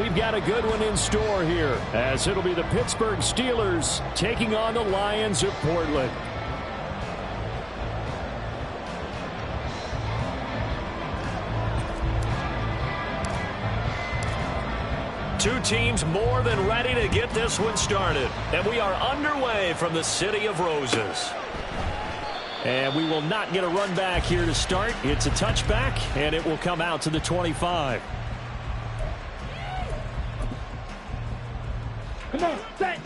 we've got a good one in store here, as it'll be the Pittsburgh Steelers taking on the Lions of Portland. Two teams more than ready to get this one started. And we are underway from the City of Roses. And we will not get a run back here to start. It's a touchback, and it will come out to the 25. Come on, set.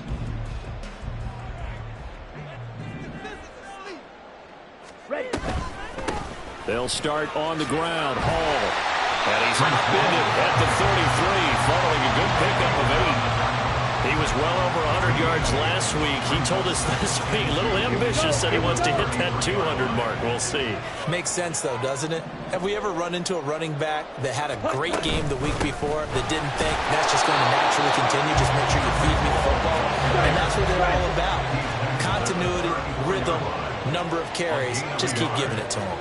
Ready. They'll start on the ground. Hall. And he's suspended at the 33 following a good pickup of 8. He was well over 100 yards last week. He told us this week, a little ambitious, said he wants to hit that 200 mark. We'll see. Makes sense, though, doesn't it? Have we ever run into a running back that had a great game the week before that didn't think that's just going to naturally continue? Just make sure you feed me the football. And that's what they're all about. Continuity, rhythm, number of carries. Just keep giving it to him.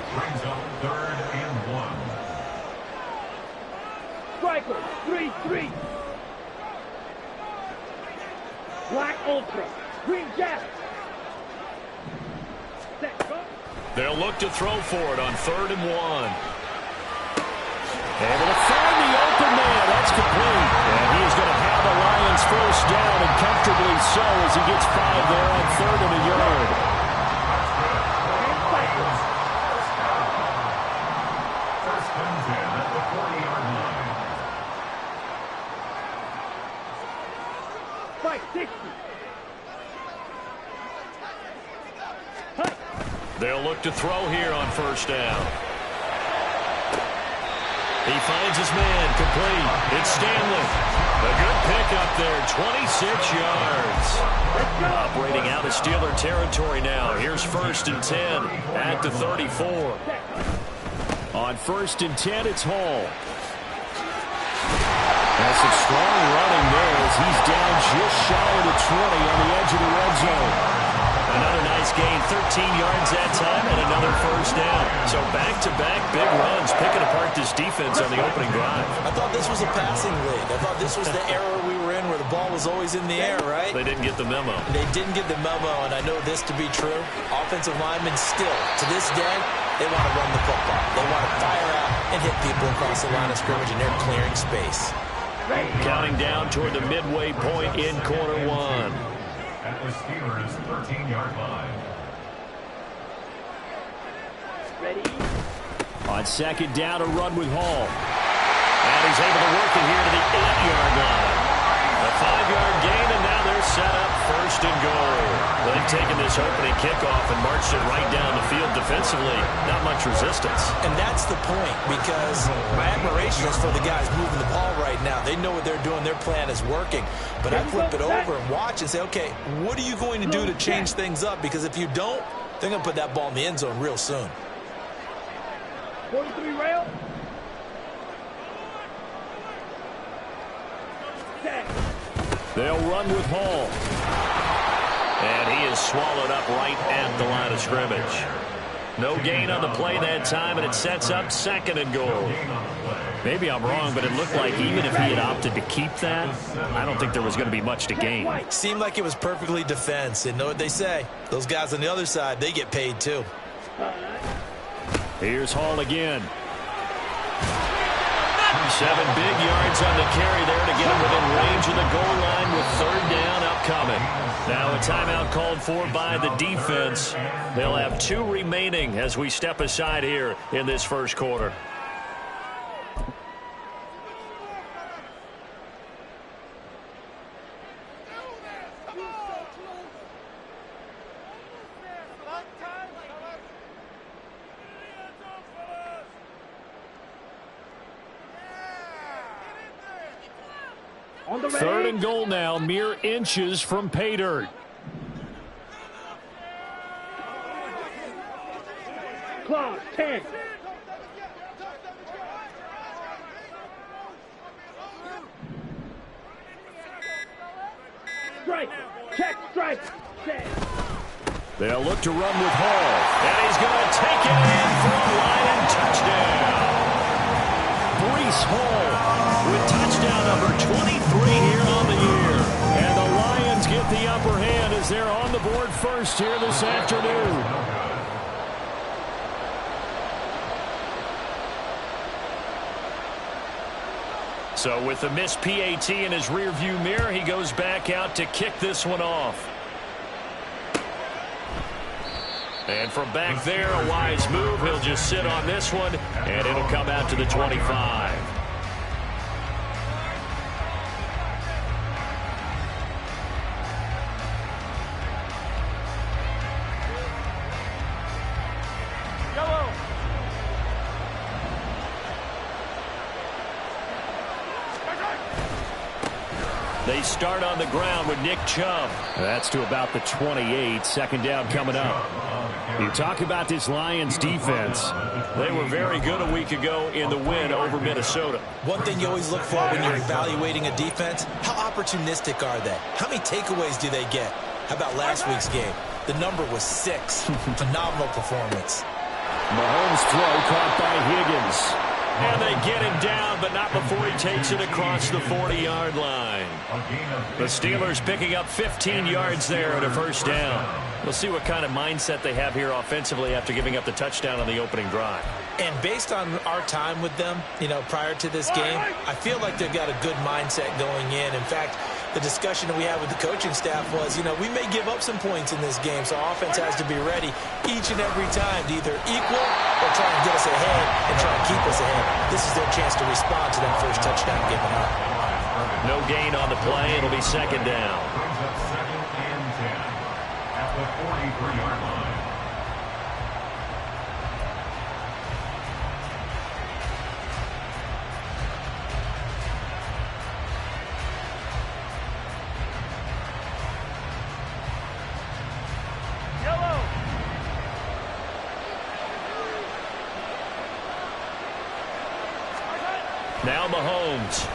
Striker, 3-3. Black Ultra, green jacket. Set, go. They'll look to throw for it on 3rd and 1. Able to find the open man. That's complete. And he is going to have the Lions first down, and comfortably so, as he gets 5 there on 3rd and a yard. First and 10 at the 40-yard line. 560. They'll look to throw here on 1st down. He finds his man, complete. It's Stanley. A good pickup there, 26 yards. Operating out of Steeler territory now. Here's 1st and 10 at the 34. On 1st and 10, it's Hall. That's some strong running there as he's down just shy of the 20 on the edge of the red zone. Another nice gain, 13 yards that time, and another 1st down. So back-to-back big runs, picking apart this defense on the opening drive. I thought this was a passing league. I thought this was the era we were in where the ball was always in the air, right? They didn't get the memo. They didn't get the memo, and I know this to be true. Offensive linemen still, to this day, they want to run the football. They want to fire out and hit people across the line of scrimmage, and they're clearing space. Counting down toward the midway point in quarter 1. At the Steelers' 13-yard line. Ready. On 2nd down, a run with Hall. And he's able to work it here to the 8-yard line. A 5-yard gain, and now they're set up 1st and goal. They've taken this opening kickoff and marched it right down the field defensively. Not much resistance. And that's the point, because my admiration is for the guys moving the ball right now. They know what they're doing. Their plan is working. But I flip it over and watch and say, okay, what are you going to do to change things up? Because if you don't, they're going to put that ball in the end zone real soon. 43 rail. Set. They'll run with Hall. And he is swallowed up right at the line of scrimmage. No gain on the play that time, and it sets up 2nd and goal. Maybe I'm wrong, but it looked like even if he had opted to keep that, I don't think there was going to be much to gain. Seemed like it was perfectly defense. And know what they say? Those guys on the other side, they get paid too. Here's Hall again. 7 big yards on the carry there to get him within range of the goal line with 3rd down upcoming. Now a timeout called for by the defense. They'll have 2 remaining as we step aside here in this 1st quarter. On the 3rd and goal now, mere inches from pay dirt. Clock, 10. Strike. Check, strike. Set. They'll look to run with Hall. And he's going to take it in for a Lion touchdown. Breece Hall with touchdown. touchdown number 23 here on the year. And the Lions get the upper hand as they're on the board first here this afternoon. So with the missed PAT in his rearview mirror, he goes back out to kick this one off. And from back there, a wise move. He'll just sit on this one, and it'll come out to the 25. They start on the ground with Nick Chubb. That's to about the 28. Second down coming up. You talk about this Lions defense. They were very good a week ago in the win over Minnesota. One thing you always look for when you're evaluating a defense, how opportunistic are they? How many takeaways do they get? How about last week's game? The number was 6. Phenomenal performance. Mahomes' throw caught by Higgins. And they get him down, but not before he takes it across the 40-yard line. The Steelers picking up 15 yards there at a first down. We'll see what kind of mindset they have here offensively after giving up the touchdown on the opening drive. And based on our time with them, prior to this game, I feel like they've got a good mindset going in. In fact, the discussion that we had with the coaching staff was, we may give up some points in this game, so offense has to be ready each and every time to either equal or try and get us ahead and try and keep us ahead. This is their chance to respond to that first touchdown given up. No gain on the play. It'll be second down. Brings up 2nd and 10 at the 43-yard line. Now Mahomes.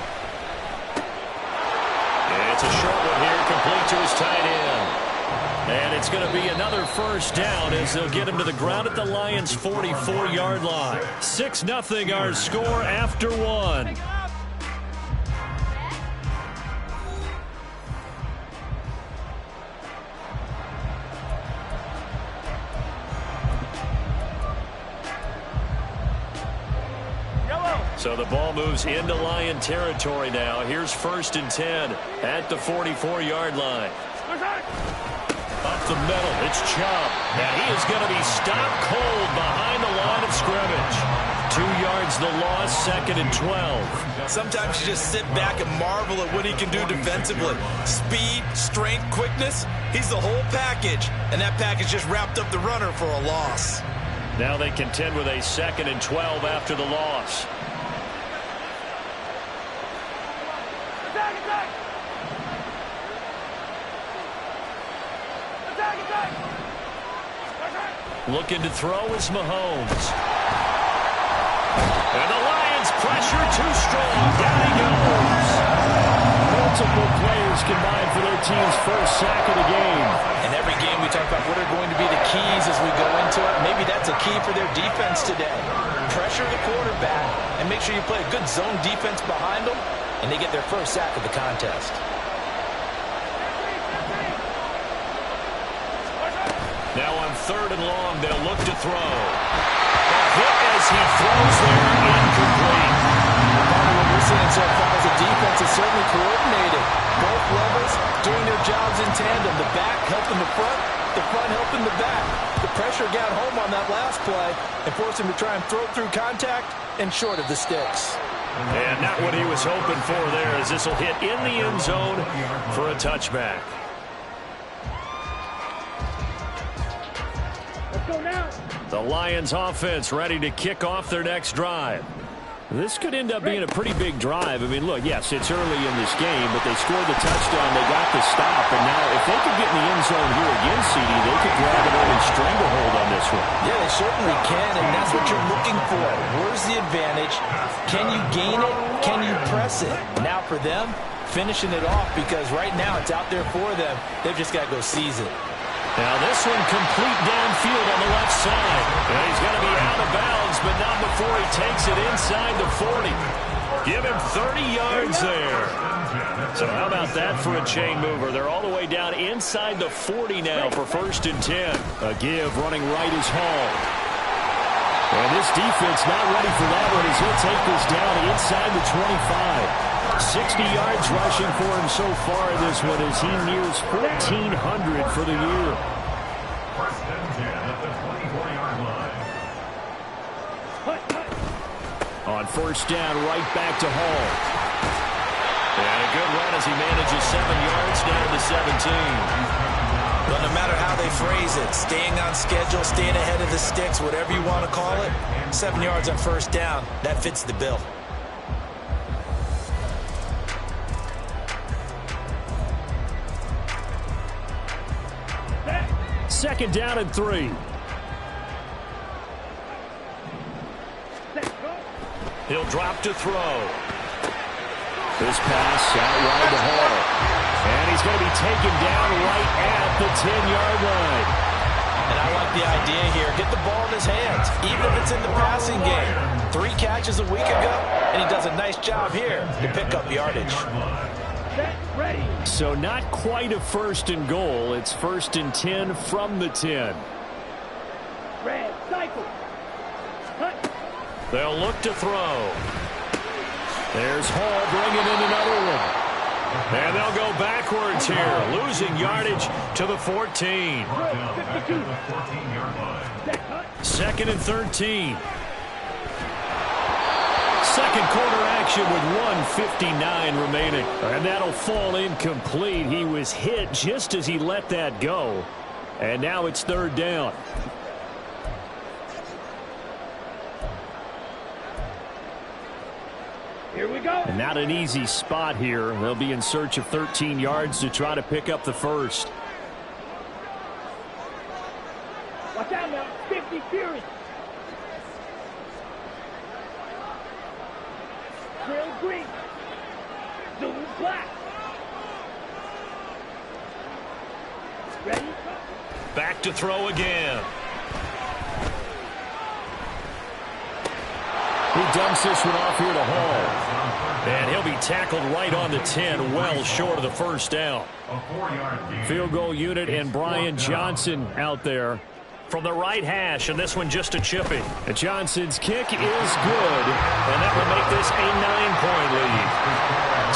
It's a short one here, complete to his tight end. And it's going to be another first down as they'll get him to the ground at the Lions' 44-yard line. 6-0 our score after one. So the ball moves into Lion territory now. Here's 1st and 10 at the 44-yard line. Up the middle, it's Chubb. And he is going to be stopped cold behind the line of scrimmage. 2 yards the loss, 2nd and 12. Sometimes you just sit back and marvel at what he can do defensively. Speed, strength, quickness, he's the whole package. And that package just wrapped up the runner for a loss. Now they contend with a 2nd and 12 after the loss. Looking to throw is Mahomes. And the Lions pressure too strong. Down he goes. Multiple players combined for their team's first sack of the game. And every game we talk about what are going to be the keys as we go into it. Maybe that's a key for their defense today. Pressure the quarterback and make sure you play a good zone defense behind them, and they get their first sack of the contest. Now on 3rd and long, they'll look to throw. A hit as he throws there, incomplete. What we're seeing so far as the defense is certainly coordinated. Both levels doing their jobs in tandem. The back helping the front helping the back. The pressure got home on that last play and forced him to try and throw through contact and short of the sticks. And not what he was hoping for there, as this will hit in the end zone for a touchback. The Lions offense ready to kick off their next drive. This could end up being a pretty big drive. I mean, look, yes, it's early in this game, but they scored the touchdown. They got the stop. And now if they could get in the end zone here again, CD, they could grab an early stranglehold on this one. Yeah, they certainly can, and that's what you're looking for. Where's the advantage? Can you gain it? Can you press it? Now for them, finishing it off, because right now it's out there for them. They've just got to go seize it. Now this one complete downfield on the left side. And he's going to be out of bounds, but not before he takes it inside the 40. Give him 30 yards there. So how about that for a chain mover? They're all the way down inside the 40 now for 1st and 10. A give running right is Hall. And this defense not ready for that one as he'll take this down inside the 25. 60 yards rushing for him so far in this one as he nears 1,400 for the year. 1st and 10 at the 24-yard line. On 1st down, right back to Hall. And a good run as he manages 7 yards down to 17. Well, no matter how they phrase it, staying on schedule, staying ahead of the sticks, whatever you want to call it, 7 yards on 1st down, that fits the bill. Second down and 3. He'll drop to throw. This pass out wide to Hall. And he's going to be taken down right at the 10-yard line. And I like the idea here. Get the ball in his hands, even if it's in the passing game. 3 catches a week ago, and he does a nice job here to pick up yardage. So not quite a 1st and goal. It's 1st and 10 from the 10. Red, cycle. They'll look to throw. There's Hall bringing in another one. And they'll go backwards here, losing yardage to the 14. 2nd and 13. Second quarter action with 1:59 remaining. And that'll fall incomplete. He was hit just as he let that go. And now it's 3rd down. Here we go. And not an easy spot here. They'll be in search of 13 yards to try to pick up the 1st. Watch out now. 50 Fury. Trail green. Zoom black. Ready? Back to throw again. He dumps this one off here to Hall. And he'll be tackled right on the 10, well short of the 1st down. Field goal unit and Brian Johnson out there from the right hash, and this one just a chipping. And Johnson's kick is good, and that will make this a 9-point lead.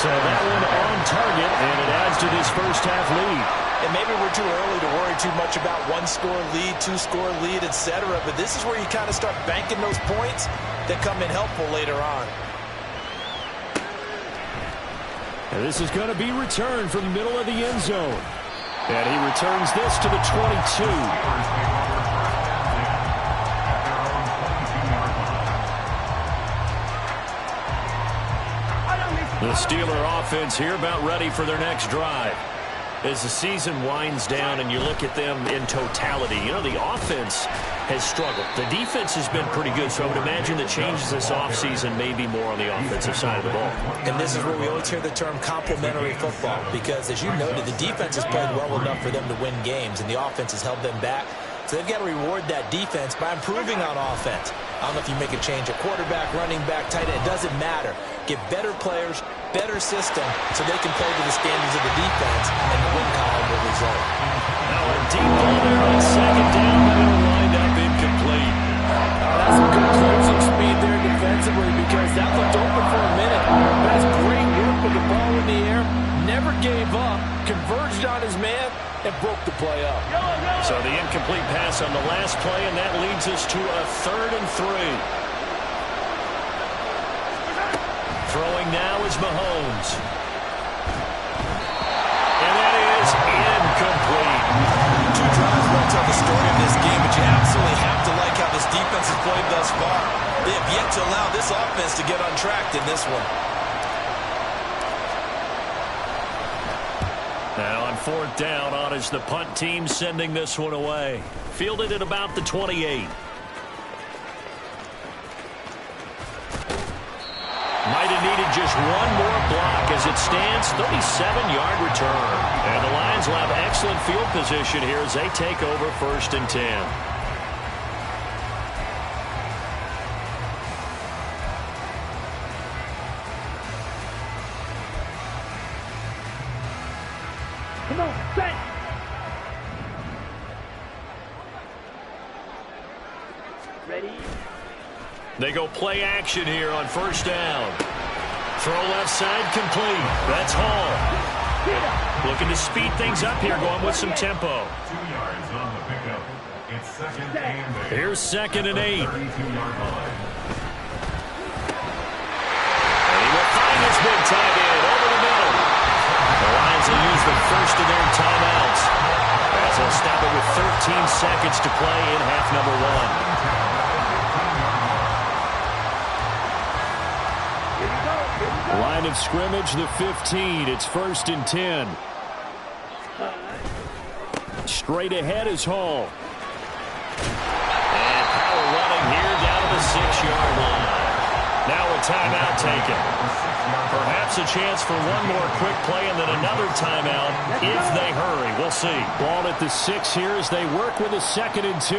So that one on target, and it adds to this first-half lead. And maybe we're too early to worry too much about 1-score lead, 2-score lead, etc. But this is where you kind of start banking those points that come in helpful later on. And this is going to be returned from the middle of the end zone. And he returns this to the 22. The Steeler offense here about ready for their next drive. As the season winds down and you look at them in totality, you know, the offense has struggled. The defense has been pretty good, so I would imagine the changes this offseason may be more on the offensive side of the ball. And this is where we always hear the term complementary football, because as you noted, the defense has played well enough for them to win games, and the offense has held them back. So they've got to reward that defense by improving on offense. I don't know if you make a change at quarterback, running back, tight end. It doesn't matter. Get better players, better system, so they can play to the standards of the defense, and the win column will result. Now a deep ball there on 2nd down, but it'll wind up incomplete. That's some good closing speed there defensively, because that looked open for a minute. That's great work with the ball in the air. Never gave up, converged on his man, and broke the play up. So the incomplete pass on the last play, and that leads us to a 3rd and 3. Throwing now is Mahomes. And that is incomplete. 2 drives won't tell the story of this game, but you absolutely have to like how this defense has played thus far. They have yet to allow this offense to get untracked in this one. Now on 4th down, on is the punt team sending this one away. Fielded at about the 28. Might have needed just one more block as it stands, 37-yard return. And the Lions will have excellent field position here as they take over 1st and 10. Come on, set. Ready? They go play action here on first down. Throw left side complete. That's Hall. Looking to speed things up here, going with some tempo. 2 yards on the pickup. It's second and 8. Here's second and 8. 32-yard line. And he will find his big tight end over the middle. The Lions will use the first of their timeouts as they'll stop it with 13 seconds to play in half number 1. Line of scrimmage, the 15. It's first and 10. Straight ahead is Hall. And power running here down to the 6-yard line. Now a timeout taken. Perhaps a chance for one more quick play and then another timeout if they hurry. We'll see. Ball at the 6 here as they work with a 2nd and 2.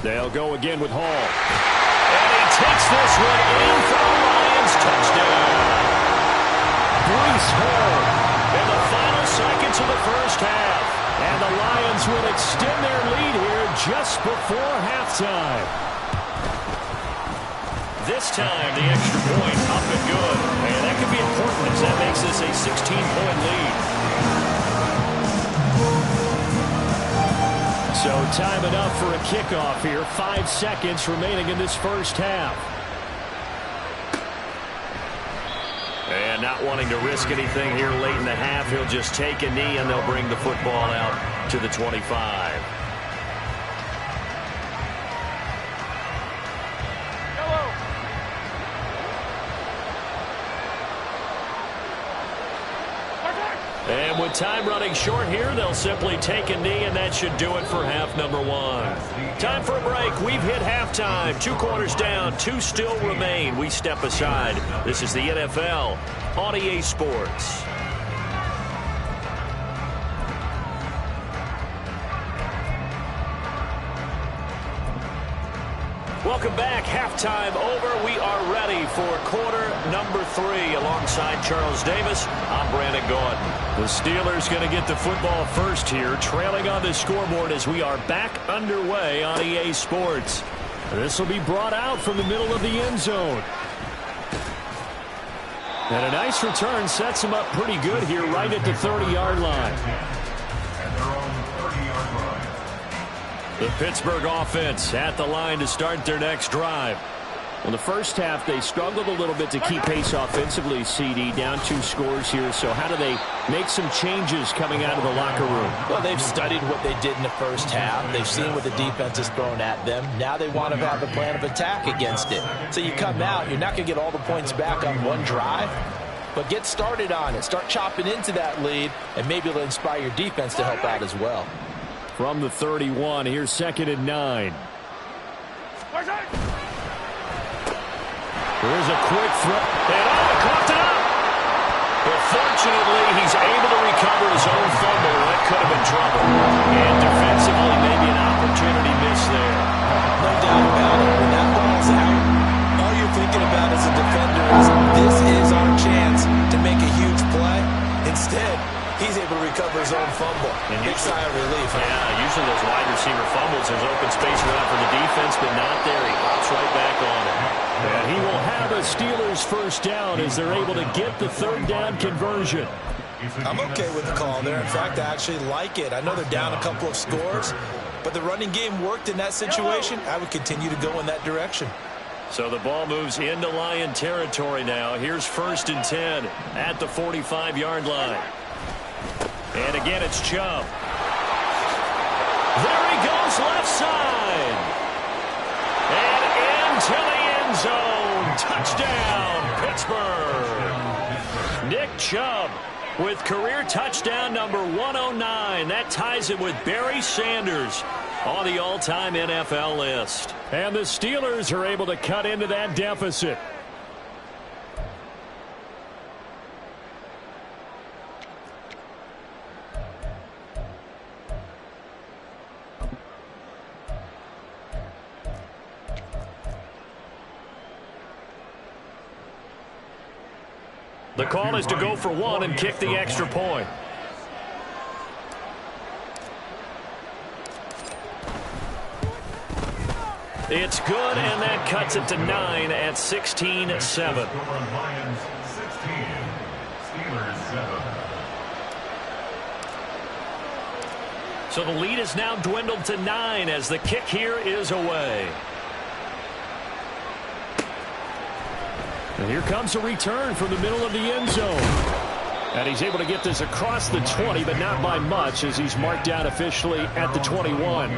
They'll go again with Hall. And he takes this one in for the Lions. Touchdown. Breece Hall in the final seconds of the first half. And the Lions will extend their lead here just before halftime. This time, the extra point up and good. And that could be important as that makes this a 16-point lead. So time enough for a kickoff here. 5 seconds remaining in this first half. And not wanting to risk anything here late in the half, he'll just take a knee and they'll bring the football out to the 25. And with time running short here, they'll simply take a knee, and that should do it for half number 1. Time for a break. We've hit halftime. 2 quarters down, 2 still remain. We step aside. This is the NFL on EA Sports. Welcome back. Halftime over. We are ready for quarter number 3. Alongside Charles Davis, I'm Brandon Gordon. The Steelers going to get the football first here, trailing on the scoreboard as we are back underway on EA Sports. This will be brought out from the middle of the end zone. And a nice return sets him up pretty good here right at the 30-yard line. And they're on the 30-yard line. The Pittsburgh offense at the line to start their next drive. Well, the first half, they struggled a little bit to keep pace offensively, CD, down 2 scores here. So how do they make some changes coming out of the locker room? Well, they've studied what they did in the first half. They've seen what the defense has thrown at them. Now they want to have a plan of attack against it. So you come out, you're not going to get all the points back on one drive, but get started on it. Start chopping into that lead, and maybe it'll inspire your defense to help out as well. From the 31, here's 2nd and 9. Here's a quick throw. And coughed it up. But fortunately, he's able to recover his own fumble. That could have been trouble. And defensively, maybe an opportunity miss there. No doubt about it. When that ball's out, all you're thinking about as a defender is this is our chance to make a huge play. Instead, he's able to recover his own fumble. And big sigh of relief. Huh? Yeah, usually those wide receiver fumbles, there's open space around for the defense, but not there. He hops right back on it. And he will have a Steelers first down as they're able to get the 3rd down conversion. I'm okay with the call there. In fact, I actually like it. I know they're down a couple of scores, but the running game worked in that situation. I would continue to go in that direction. So the ball moves into Lion territory now. Here's 1st and 10 at the 45-yard line. And again, it's Chubb. There he goes, left side. And into the end zone. Touchdown, Pittsburgh. Nick Chubb with career touchdown number 109. That ties him with Barry Sanders on the all-time NFL list. And the Steelers are able to cut into that deficit. The call is to go for one and kick the extra point. It's good, and that cuts it to 9 at 16-7. Lions 16, Steelers 7. So the lead is now dwindled to 9 as the kick here is away. And here comes a return from the middle of the end zone. And he's able to get this across the 20, but not by much as he's marked down officially at the 21.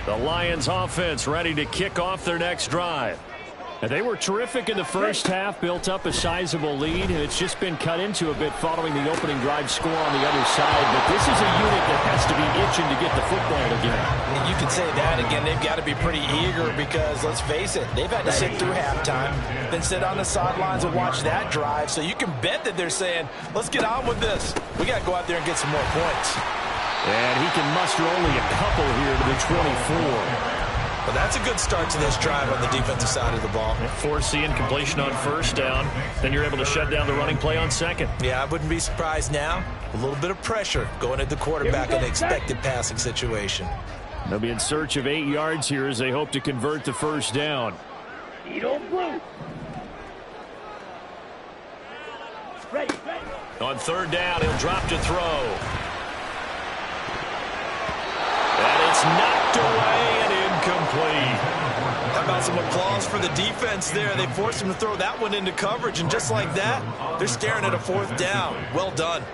The Lions offense ready to kick off their next drive. And they were terrific in the first half, built up a sizable lead, and it's just been cut into a bit following the opening drive score on the other side. But this is a unit that has to be itching to get the football again. And you can say that again. They've got to be pretty eager because, let's face it, they've had to sit through halftime, then sit on the sidelines and watch that drive. So you can bet that they're saying, let's get on with this. We got to go out there and get some more points. And he can muster only a couple here to the 24. Well, that's a good start to this drive on the defensive side of the ball. Force the incompletion on first down. Then you're able to shut down the running play on second. Yeah, I wouldn't be surprised now. A little bit of pressure going at the quarterback in an expected passing situation. They'll be in search of 8 yards here as they hope to convert the first down. Blue. Ready. On third down, he'll drop to throw. And it's knocked away and incomplete. How about some applause for the defense there? They forced him to throw that one into coverage, and just like that, they're staring at a fourth down. Well done.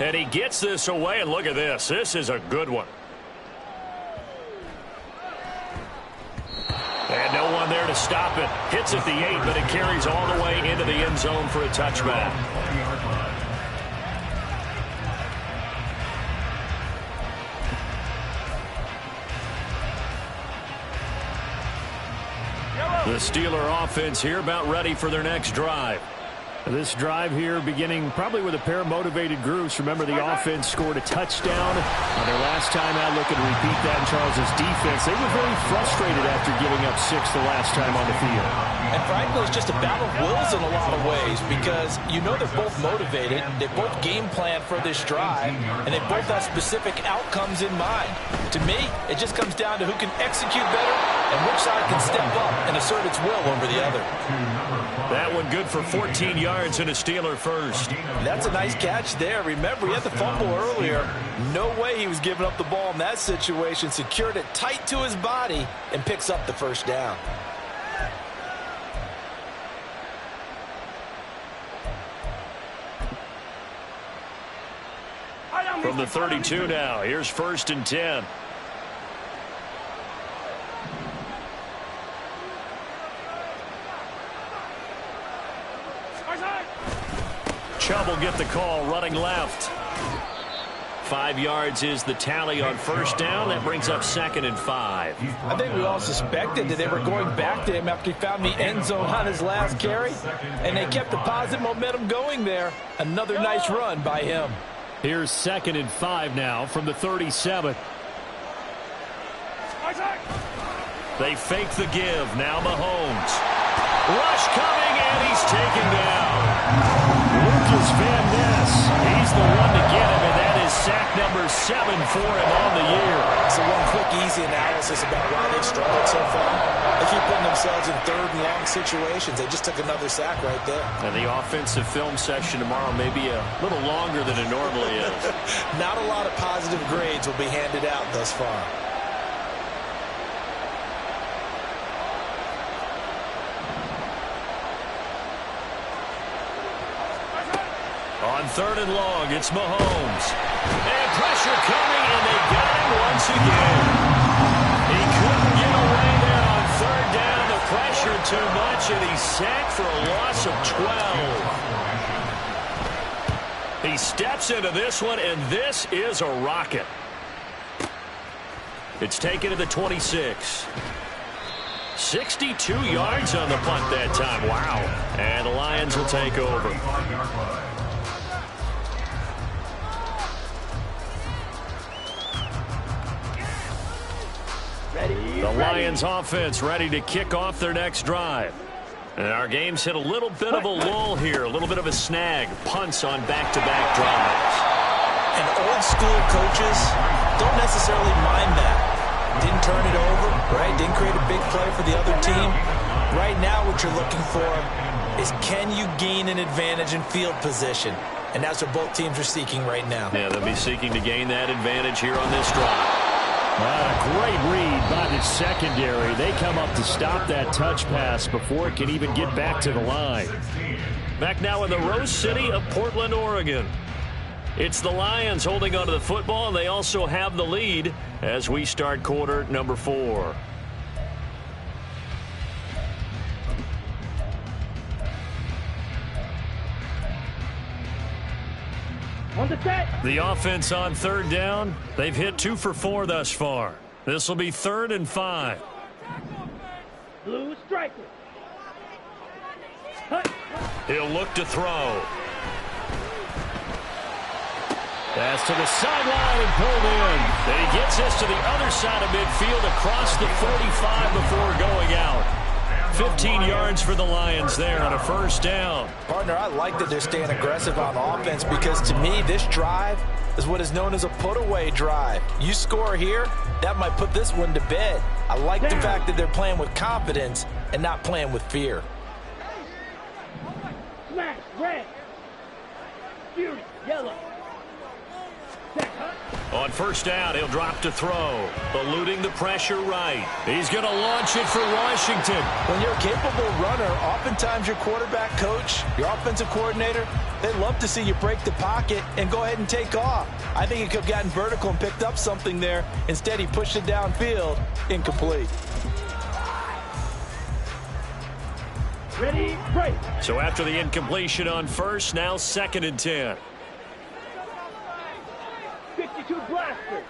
And he gets this away, and look at this. This is a good one. And no one there to stop it. Hits at the 8, but it carries all the way into the end zone for a touchback. The Steeler offense here about ready for their next drive. This drive here beginning probably with a pair of motivated groups. Remember, the offense scored a touchdown on their last time out, looking to repeat that in Charles' defense. They were very frustrated after giving up 6 the last time on the field. And frankly, it's just a battle of wills in a lot of ways because you know they're both motivated, they both game plan for this drive, and they both have specific outcomes in mind. To me, it just comes down to who can execute better and which side can step up and assert its will over the other. That one good for 14 yards and a Steeler first. That's a nice catch there. Remember, he had the fumble earlier. No way he was giving up the ball in that situation. Secured it tight to his body and picks up the first down. From the 32 now, here's 1st and 10. Chubb will get the call running left. 5 yards is the tally on first down. That brings up 2nd and 5. I think we all suspected that they were going back to him after he found the end zone on his last carry, and they kept the positive momentum going there. Another nice run by him. Here's 2nd and 5 now from the 37. They fake the give. Now Mahomes. Rush coming, and he's taken down. Lucas Van Ness. He's the one to get him, and that is sack number 7 for him on the year. So one quick, easy analysis about why they've struggled so far. They keep putting themselves in 3rd and long situations. They just took another sack right there. And the offensive film session tomorrow may be a little longer than it normally is. Not a lot of positive grades will be handed out thus far. On 3rd and long, it's Mahomes. And pressure coming, and they got him once again. He couldn't get away there on 3rd down. The pressure too much, and he's sacked for a loss of 12. He steps into this one, and this is a rocket. It's taken to the 26. 62 yards on the punt that time. Wow. And the Lions will take over. The Lions offense ready to kick off their next drive. And our game's hit a little bit of a lull here, a little bit of a snag. Punts on back-to-back drives. And old school coaches don't necessarily mind that. Didn't turn it over, right? Didn't create a big play for the other team. Right now what you're looking for is, can you gain an advantage in field position? And that's what both teams are seeking right now. Yeah, they'll be seeking to gain that advantage here on this drive. A great read by the secondary. They come up to stop that touch pass before it can even get back to the line. Back now in the Rose City of Portland, Oregon. It's the Lions holding onto the football, and they also have the lead as we start quarter number 4. On the set. The offense on third down. They've hit 2 for 4 thus far. This will be 3rd and 5. Blue striker. He'll look to throw. Pass to the sideline and pulled in. Then he gets this to the other side of midfield across the 45 before going out. 15 yards for the Lions there on a first down. Partner, I like that they're staying aggressive on offense because to me this drive is what is known as a put-away drive. You score here, that might put this one to bed. I like the fact that they're playing with confidence and not playing with fear. Smash red. Beauty yellow. On first down, he'll drop to throw. Eluding the pressure right. He's going to launch it for Washington. When you're a capable runner, oftentimes your quarterback coach, your offensive coordinator, they love to see you break the pocket and go ahead and take off. I think he could have gotten vertical and picked up something there. Instead, he pushed it downfield. Incomplete. Ready, break. So after the incompletion on first, now 2nd and 10. 52 blaster.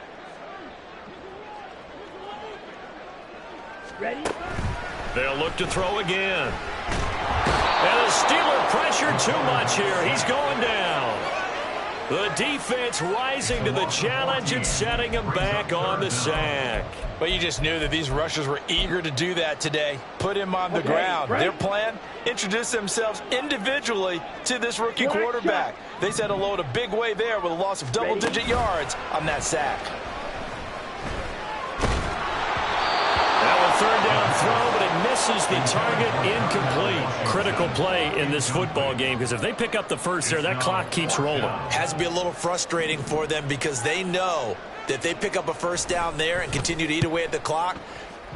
Ready? They'll look to throw again. And the Steeler pressure too much here. He's going down. The defense rising to the challenge and setting him back on the sack. But you just knew that these rushers were eager to do that today. Put him on the ground. Their plan, introduce themselves individually to this rookie quarterback. They set a load a big way there with a loss of double-digit yards on that sack. Now a third down throw, but it misses the target, incomplete. Critical play in this football game because if they pick up the first there, that clock keeps rolling. Has to be a little frustrating for them because they know that if they pick up a first down there and continue to eat away at the clock,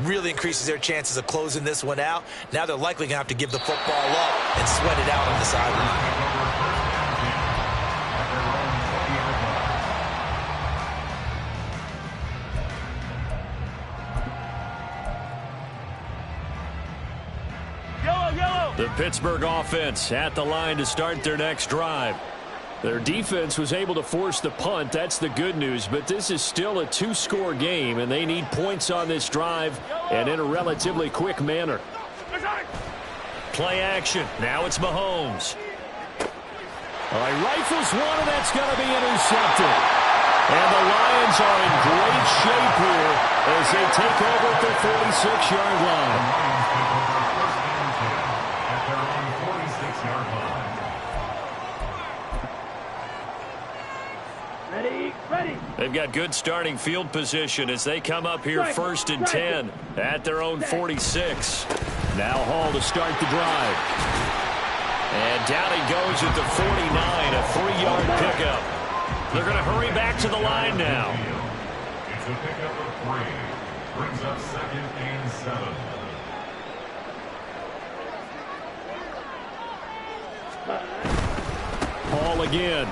really increases their chances of closing this one out. Now they're likely going to have to give the football up and sweat it out on the sideline. The Pittsburgh offense at the line to start their next drive. Their defense was able to force the punt. That's the good news. But this is still a 2-score game, and they need points on this drive and in a relatively quick manner. Play action. Now it's Mahomes. All right, rifles one, and that's going to be intercepted. And the Lions are in great shape here as they take over at their 46-yard line. Ready. They've got good starting field position as they come up here 1st and 10 at their own 46. Now Hall to start the drive. And down he goes at the 49, a 3-yard pickup. They're going to hurry back to the line now. It's a pickup of 3. Brings up 2nd and 7. Hall again.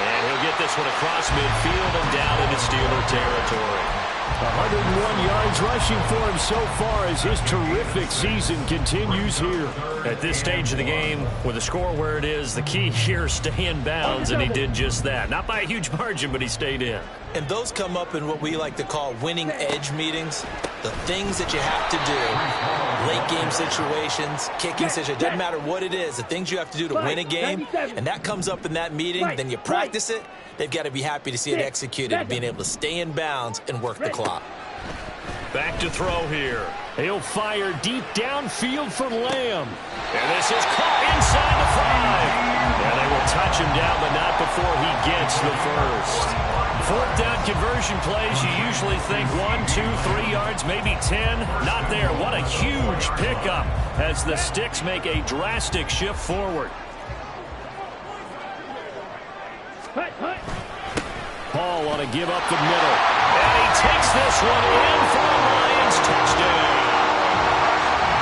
And he'll get this one across midfield and down into Steeler territory. 101 yards rushing for him so far as his terrific season continues here. At this stage of the game, with the score where it is, the key here is stay in bounds, and he did just that. Not by a huge margin, but he stayed in. And those come up in what we like to call winning edge meetings. The things that you have to do, late game situations, kicking situations, doesn't matter what it is, the things you have to do to win a game, and that comes up in that meeting, then you practice it, they've got to be happy to see it executed and being able to stay in bounds and work the clock. Back to throw here. He'll fire deep downfield for Lamb. And this is caught inside the 5. And they will touch him down, but not before he gets the first. 4th down conversion plays, you usually think 1, 2, 3 yards, maybe 10. Not there. What a huge pickup as the Sticks make a drastic shift forward. Hall on a give up the middle. And he takes this one in for a Lions touchdown.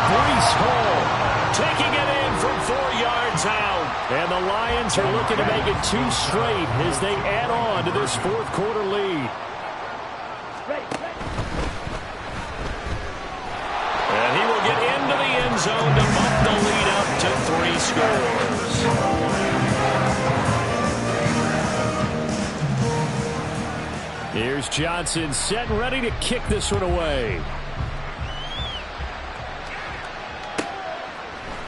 Breece Hall Taking it in from 4 yards out. And the Lions are looking to make it 2 straight as they add on to this 4th quarter lead. And he will get into the end zone to bump the lead up to 3 scores. Here's Johnson set and ready to kick this one away.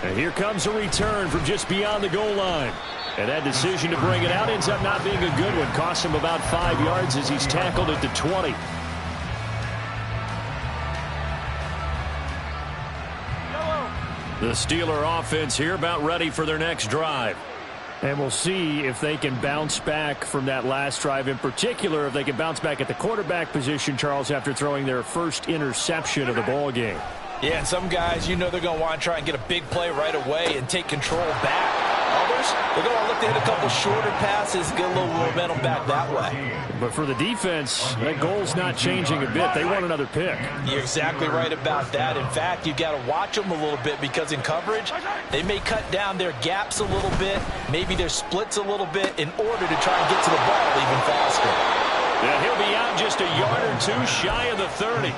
And here comes a return from just beyond the goal line. And that decision to bring it out ends up not being a good one. Costs him about 5 yards as he's tackled at the 20. The Steeler offense here about ready for their next drive. And we'll see if they can bounce back from that last drive. In particular, if they can bounce back at the quarterback position, Charles, after throwing their first interception of the ball game. Yeah, and some guys, you know they're going to want to try and get a big play right away and take control back. Others, they're going to look to hit a couple shorter passes, get a little momentum back that way. But for the defense, that goal's not changing a bit. They want another pick. You're exactly right about that. In fact, you've got to watch them a little bit because in coverage, they may cut down their gaps a little bit, maybe their splits a little bit in order to try and get to the ball even faster. Yeah, he'll be out just a yard or 2 shy of the 30.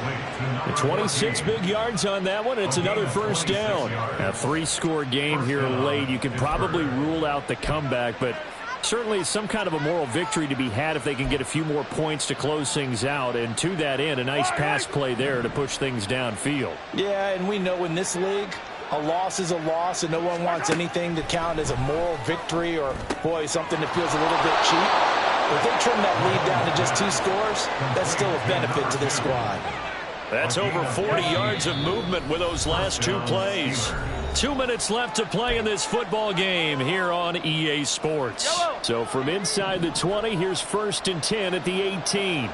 The 26 big yards on that one. It's another first down. A 3-score game here late. You can probably rule out the comeback, but certainly some kind of a moral victory to be had if they can get a few more points to close things out. And to that end, a nice pass play there to push things downfield. Yeah, and we know in this league, a loss is a loss, and no one wants anything to count as a moral victory or, boy, something that feels a little bit cheap. If they trim that lead down to just 2 scores, that's still a benefit to this squad. That's over 40 yards of movement with those last 2 plays. 2 minutes left to play in this football game here on EA Sports. So from inside the 20, here's 1st and 10 at the 18.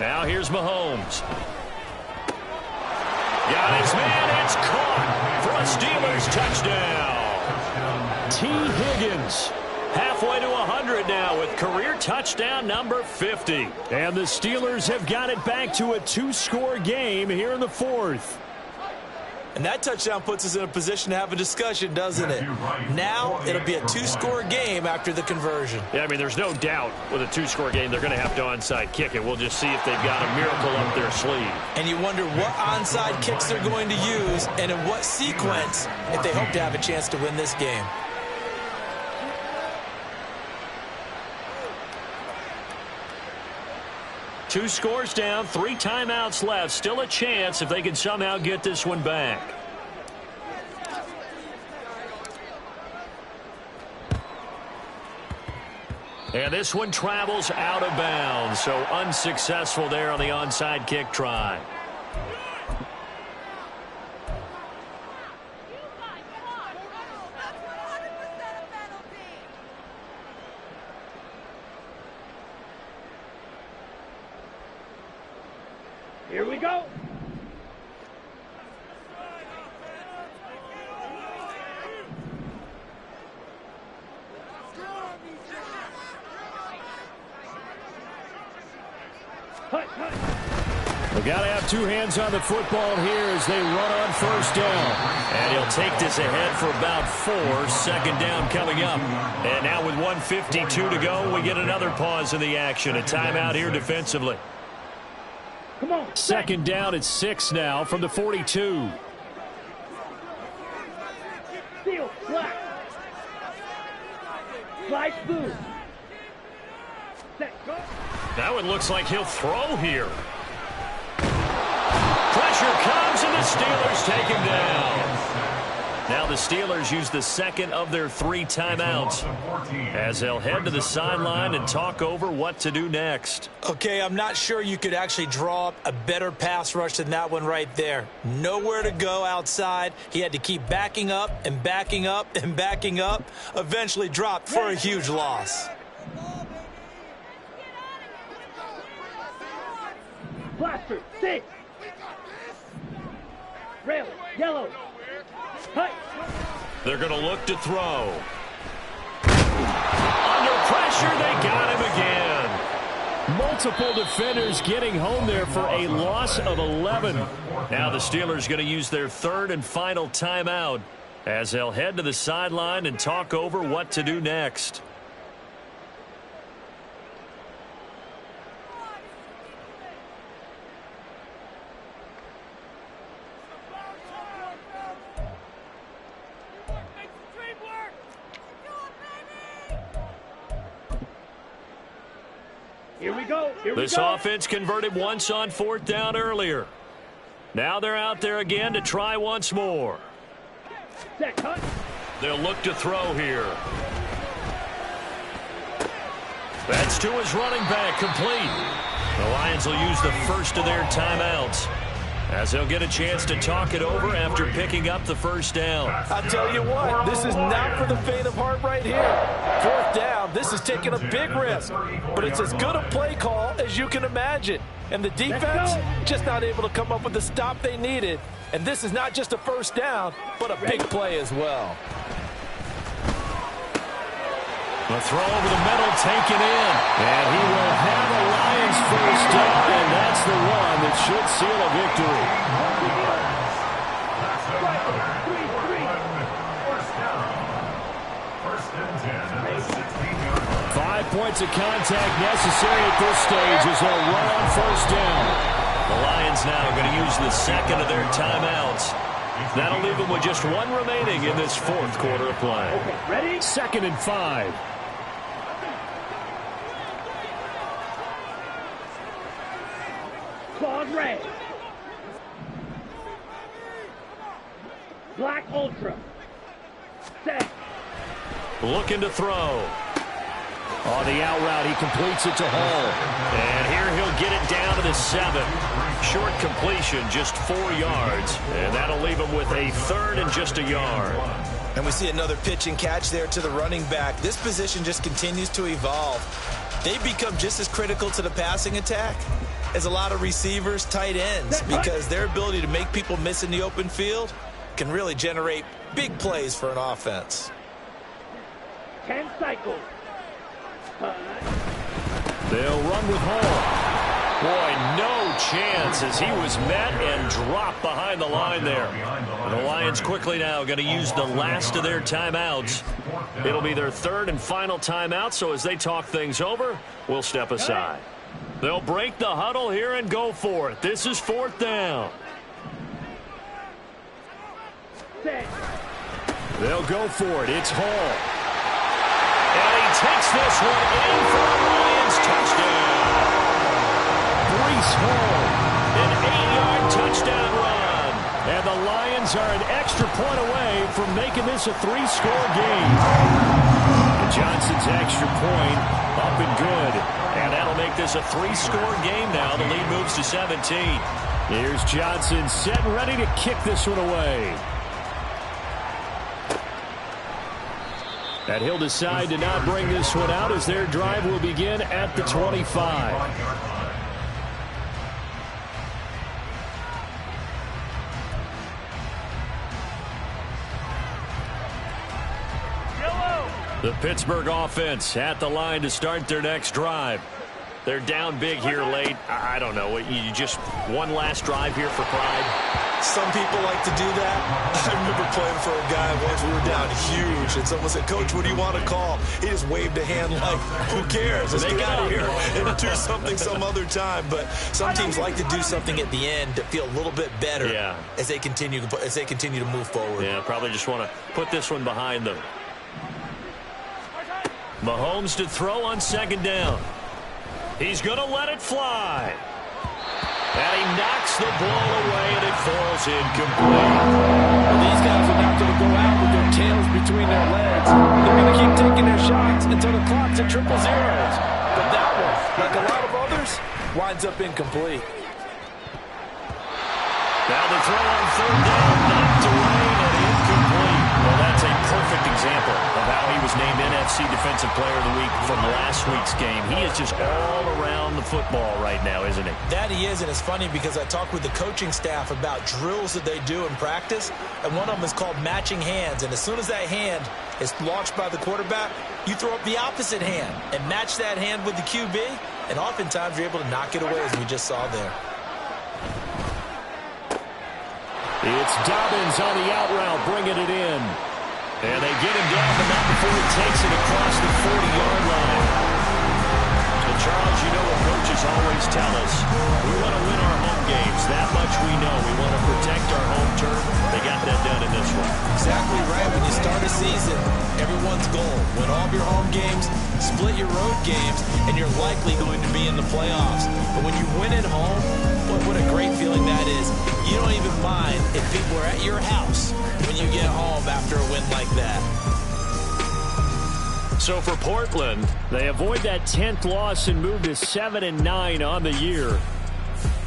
Now here's Mahomes. Got his man. It's caught for a Steelers touchdown. T. Higgins. Halfway to 100 now with career touchdown number 50. And the Steelers have got it back to a 2-score game here in the 4th. And that touchdown puts us in a position to have a discussion, doesn't it? Now it'll be a 2-score game after the conversion. Yeah, I mean, there's no doubt with a 2-score game they're going to have to onside kick it. We'll just see if they've got a miracle up their sleeve. And you wonder what onside kicks they're going to use and in what sequence if they hope to have a chance to win this game. Two scores down, 3 timeouts left. Still a chance if they can somehow get this one back. And this one travels out of bounds, so unsuccessful there on the onside kick try. Here we go. We got to have 2 hands on the football here as they run on 1st down. And he'll take this ahead for about 4. 2nd down coming up. And now with 1:52 to go, we get another pause in the action. A timeout here defensively. Come on. 2nd down at 6 now from the 42. Steal, black. Slide blue. Set, go. Now it looks like he'll throw here. Pressure comes and the Steelers take him down. Now the Steelers use the second of their 3 timeouts as they'll head to the sideline and talk over what to do next. Okay, I'm not sure you could actually draw up a better pass rush than that one right there. Nowhere to go outside. He had to keep backing up and backing up and backing up. Eventually dropped for a huge loss. Blaster, 6. Rail, yellow. Cut. They're going to look to throw. Under pressure, they got him again. Multiple defenders getting home there for a loss of 11. Now the Steelers going to use their 3rd and final timeout as they'll head to the sideline and talk over what to do next. Here we go. This offense converted once on 4th down earlier. Now they're out there again to try once more. Set, cut. They'll look to throw here. That's to his running back, complete. The Lions will use the first of their timeouts as they'll get a chance to talk it over after picking up the first down. I'll tell you what, this is not for the faint of heart right here. 4th down, this is taking a big risk, but it's as good a play call as you can imagine. And the defense just not able to come up with the stop they needed. And this is not just a first down, but a big play as well. The throw over the middle taken in. And he will have a Lions first down, and that's the one that should seal a victory. First and 10 at the 16-yard line. 5 points of contact necessary at this stage as they'll run on first down. The Lions now going to use the second of their timeouts. That'll leave them with just 1 remaining in this 4th quarter of play. Okay, ready? 2nd and 5. Claude red. Black ultra. Set. Looking to throw. On the out route, he completes it to Hall. And here he'll get it down to the 7. Short completion, just 4 yards. And that'll leave him with a 3rd and just a yard. And we see another pitch and catch there to the running back. This position just continues to evolve. They become just as critical to the passing attack as a lot of receivers, tight ends, because their ability to make people miss in the open field can really generate big plays for an offense. 10 cycles. They'll run with Hall. Boy, no chance as he was met and dropped behind the line there. And the Lions quickly now going to use the last of their timeouts. It'll be their 3rd and final timeout, so as they talk things over, we'll step aside. They'll break the huddle here and go for it. This is 4th down. They'll go for it. It's Hall. And he takes this one in for a Lions touchdown. Breece Hall. An 8-yard touchdown run. And the Lions are an extra point away from making this a 3-score game. And Johnson's extra point up and good. And that'll make this a 3-score game now. The lead moves to 17. Here's Johnson set and ready to kick this one away. And he'll decide to not bring this one out as their drive will begin at the 25. The Pittsburgh offense at the line to start their next drive. They're down big here late. I don't know. You just one last drive here for pride? Some people like to do that. I remember playing for a guy once. We were down huge, and someone said, "Coach, what do you want to call?" He just waved a hand like, "Who cares? Let's get out of here and do something some other time." But some teams like to do something at the end to feel a little bit better as they continue to move forward. Yeah, probably just want to put this one behind them. Mahomes to throw on 2nd down. He's going to let it fly. And he knocks the ball away, and it falls incomplete. Well, these guys are not going to go out with their tails between their legs. They're going to keep taking their shots until the clock's at triple zeros. But that one, like a lot of others, winds up incomplete. Now the throw on third down, knocked away and incomplete. Well, that's a perfect example of how he was named NFC Defensive Player of the Week from last week's game. He is just all around the football right now, isn't he? That he is, and it's funny because I talked with the coaching staff about drills that they do in practice, and one of them is called matching hands. And as soon as that hand is launched by the quarterback, you throw up the opposite hand and match that hand with the QB, and oftentimes you're able to knock it away, as we just saw there. It's Dobbins on the out route, bringing it in. And they get him down, but not before he takes it across the 40-yard line. So, Charles, you know what coaches always tell us. We want to win our home games. That much we know. We want to protect our home turf. They got that done in this one. Exactly right. When you start a season, everyone's goal, win all of your home games, split your road games, and you're likely going to be in the playoffs. But when you win at home, what a great feeling that is. You don't even mind if people are at your house when you get home after a win like that. So for Portland, they avoid that 10th loss and move to 7-9 on the year.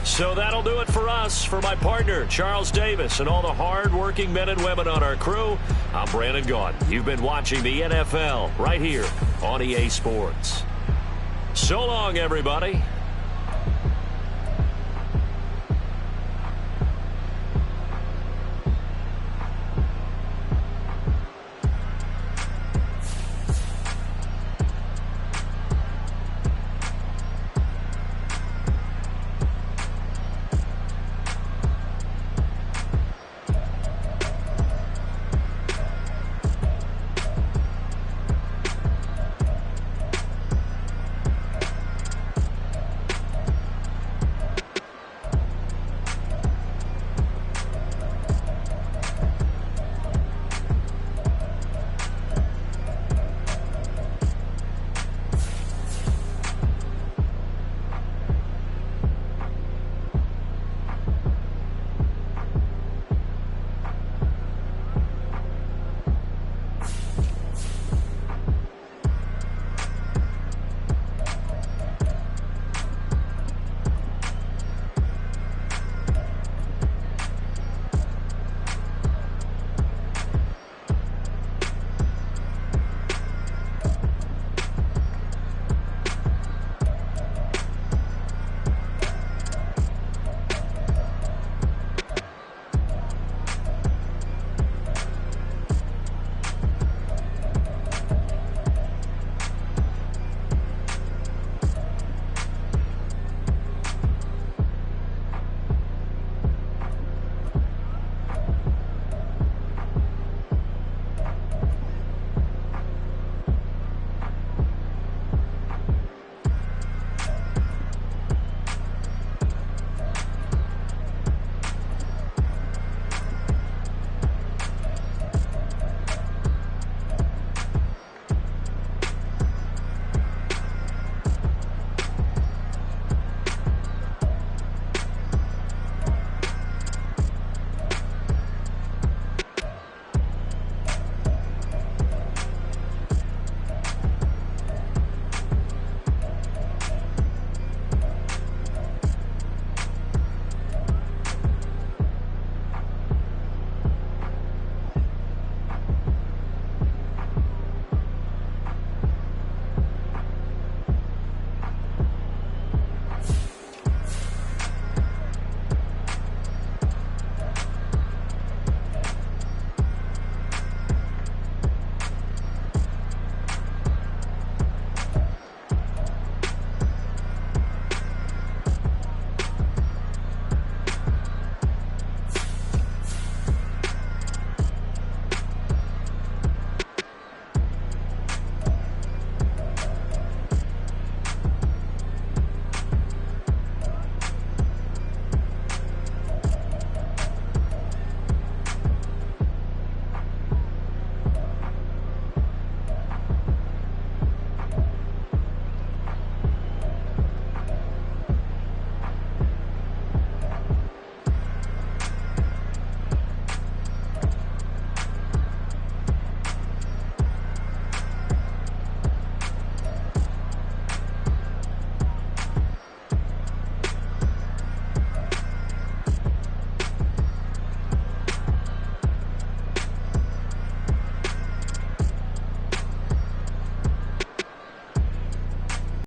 So that'll do it for us. For my partner, Charles Davis, and all the hard-working men and women on our crew, I'm Brandon Gaudin. You've been watching the NFL right here on EA Sports. So long, everybody.